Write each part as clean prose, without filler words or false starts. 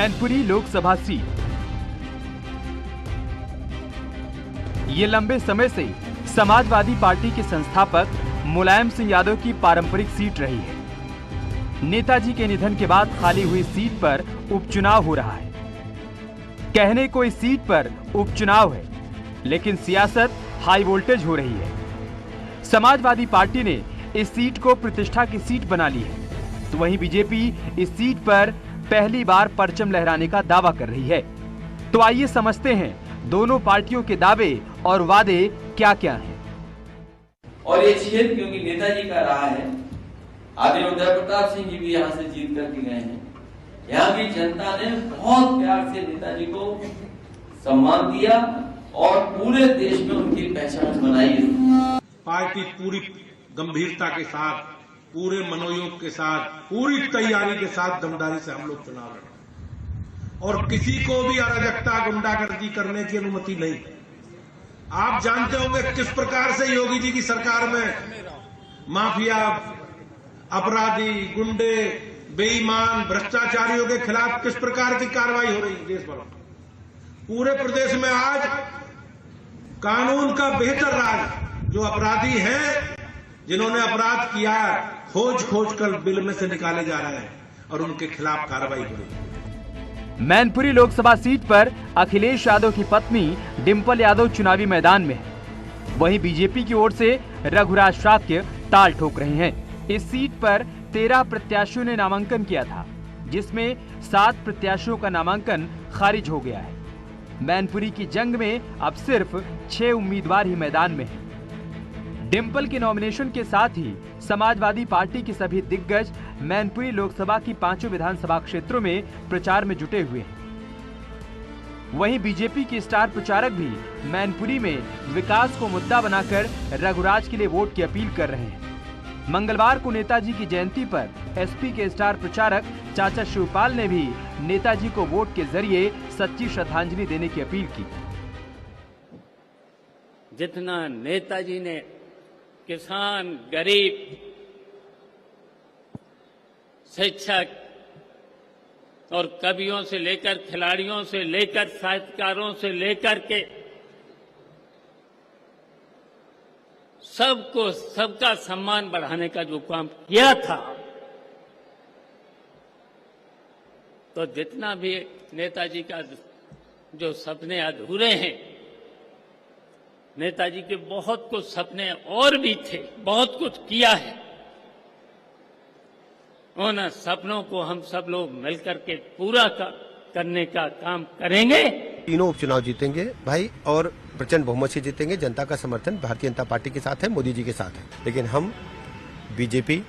Mainpuri Lok Sabha seat. ये लंबे समय से समाजवादी पार्टी के संस्थापक मुलायम सिंह यादव की पारंपरिक सीट रही है। नेताजी के निधन के बाद खाली हुई सीट पर उपचुनाव हो रहा है। कहने को इस सीट पर उपचुनाव है, लेकिन सियासत हाई वोल्टेज हो रही है। समाजवादी पार्टी ने इस सीट को प्रतिष्ठा की सीट बना ली है, तो वहीं बीजेपी इस सीट पर पहली बार परचम लहराने का दावा कर रही है। तो आइए समझते हैं दोनों पार्टियों के दावे और वादे क्या क्या हैं। और ये क्षेत्र क्योंकि नेताजी का रहा है, आदरणीय उदय प्रताप सिंह जी भी यहाँ से जीत करके गए हैं। यहाँ भी जनता ने बहुत प्यार से नेताजी को सम्मान दिया और पूरे देश में उनकी पहचान बनाई है। पार्टी पूरी गंभीरता के साथ, पूरे मनोयोग के साथ, पूरी तैयारी के साथ दमदारी से हम लोग चुनाव लड़े और किसी को भी अराजकता गुंडागर्दी करने की अनुमति नहीं। आप जानते होंगे किस प्रकार से योगी जी की सरकार में माफिया, अपराधी, गुंडे, बेईमान, भ्रष्टाचारियों के खिलाफ किस प्रकार की कार्रवाई हो रही है देश भर में। पूरे प्रदेश में आज कानून का बेहतर राज, जो अपराधी हैं, जिन्होंने अपराध किया, खोज कर बिल में से निकाले जा रहे हैं और उनके खिलाफ कार्रवाई हो रही है। मैनपुरी लोकसभा सीट पर अखिलेश यादव की पत्नी डिंपल यादव चुनावी मैदान में है। वहीं बीजेपी की ओर से रघुराज शाक्य ताल ठोक रहे हैं। इस सीट पर 13 प्रत्याशियों ने नामांकन किया था, जिसमें 7 प्रत्याशियों का नामांकन खारिज हो गया है। मैनपुरी की जंग में अब सिर्फ 6 उम्मीदवार ही मैदान में हैं। डिंपल के नॉमिनेशन के साथ ही समाजवादी पार्टी के सभी दिग्गज मैनपुरी लोकसभा की 5 विधानसभा क्षेत्रों में प्रचार में जुटे हुए हैं। वहीं बीजेपी के स्टार प्रचारक भी मैनपुरी में विकास को मुद्दा बनाकर रघुराज के लिए वोट की अपील कर रहे हैं। मंगलवार को नेताजी की जयंती पर एसपी के स्टार प्रचारक चाचा शिवपाल ने भी नेताजी को वोट के जरिए सच्ची श्रद्धांजलि देने की अपील की। जितना नेताजी ने किसान, गरीब, शिक्षक और कवियों से लेकर, खिलाड़ियों से लेकर, साहित्यकारों से लेकर के सबको, सबका सम्मान बढ़ाने का जो काम किया था, तो जितना भी नेताजी का जो सपने अधूरे हैं, नेताजी के बहुत कुछ सपने और भी थे, बहुत कुछ किया है। उन सपनों को हम सब लोग मिलकर के पूरा करने का काम करेंगे। तीनों उपचुनाव जीतेंगे भाई, और प्रचंड बहुमत से जीतेंगे। जनता का समर्थन भारतीय जनता पार्टी के साथ है, मोदी जी के साथ है। लेकिन हम बीजेपी,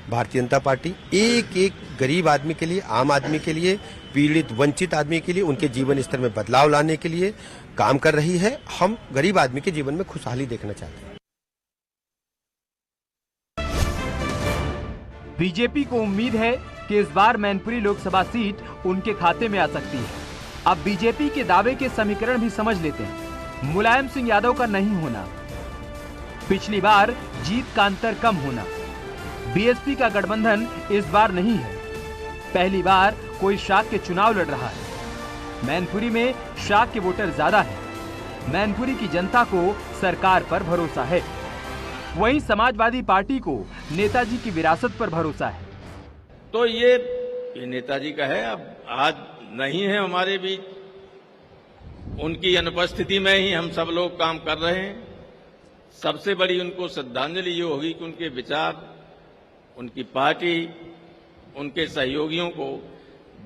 भारतीय जनता पार्टी एक एक गरीब आदमी के लिए, आम आदमी के लिए, पीड़ित वंचित आदमी के लिए, उनके जीवन स्तर में बदलाव लाने के लिए काम कर रही है। हम गरीब आदमी के जीवन में खुशहाली देखना चाहते हैं। बीजेपी को उम्मीद है कि इस बार मैनपुरी लोकसभा सीट उनके खाते में आ सकती है। अब बीजेपी के दावे के समीकरण भी समझ लेते हैं। मुलायम सिंह यादव का नहीं होना, पिछली बार जीत का अंतर कम होना, बीएसपी का गठबंधन इस बार नहीं है, पहली बार कोई शाक्य चुनाव लड़ रहा है, मैनपुरी में शाक्य वोटर ज्यादा है, मैनपुरी की जनता को सरकार पर भरोसा है। वहीं समाजवादी पार्टी को नेताजी की विरासत पर भरोसा है। तो ये नेताजी का है, अब आज नहीं है हमारे बीच, उनकी अनुपस्थिति में ही हम सब लोग काम कर रहे हैं। सबसे बड़ी उनको श्रद्धांजलि ये होगी कि उनके विचार, उनकी पार्टी, उनके सहयोगियों को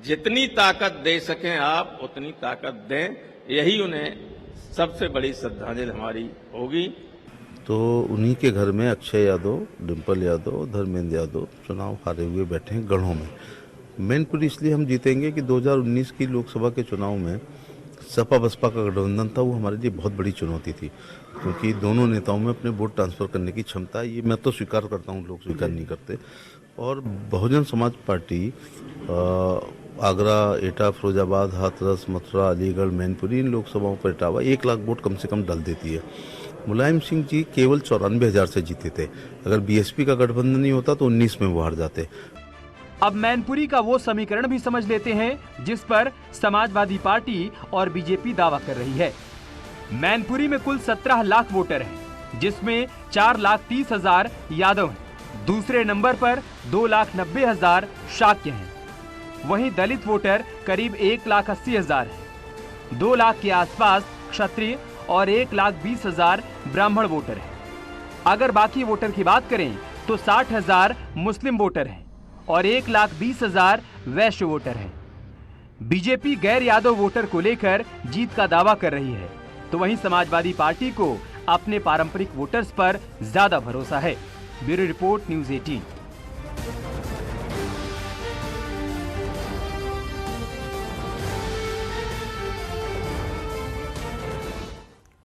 जितनी ताकत दे सकें आप, उतनी ताकत दें। यही उन्हें सबसे बड़ी श्रद्धांजलि हमारी होगी। तो उन्हीं के घर में अक्षय यादव, डिंपल यादव, धर्मेंद्र यादव चुनाव हारे हुए बैठे हैं गढ़ों में। मैनपुरी इसलिए हम जीतेंगे कि 2019 की लोकसभा के चुनाव में सपा बसपा का गठबंधन था, वो हमारे लिए बहुत बड़ी चुनौती थी, क्योंकि दोनों नेताओं में अपने वोट ट्रांसफर करने की क्षमता, ये मैं तो स्वीकार करता हूँ, लोग स्वीकार नहीं करते। और बहुजन समाज पार्टी आगरा, एटा, फिरोजाबाद, हाथरस, मथुरा, अलीगढ़, मैनपुरी, इन लोकसभाओं पर इटावा 1 लाख वोट कम से कम डाल देती है। मुलायम सिंह जी केवल 94,000 से जीते थे। अगर बीएसपी का गठबंधन नहीं होता तो 19 में वो हार जाते। अब मैनपुरी का वो समीकरण भी समझ लेते हैं जिस पर समाजवादी पार्टी और बीजेपी दावा कर रही है। मैनपुरी में कुल 17 लाख वोटर हैं, जिसमें 4,30,000 यादव हैं। दूसरे नंबर पर 2,90,000 शाक्य हैं। वहीं दलित वोटर करीब 1,80,000 हैं। 2 लाख के आसपास क्षत्रिय और 1,20,000 ब्राह्मण वोटर हैं। अगर बाकी वोटर की बात करें तो 60,000 मुस्लिम वोटर हैं और 1,20,000 वैश्य वोटर हैं। बीजेपी गैर यादव वोटर को लेकर जीत का दावा कर रही है, तो वहीं समाजवादी पार्टी को अपने पारंपरिक वोटर्स पर ज्यादा भरोसा है। Bureau report, news 18।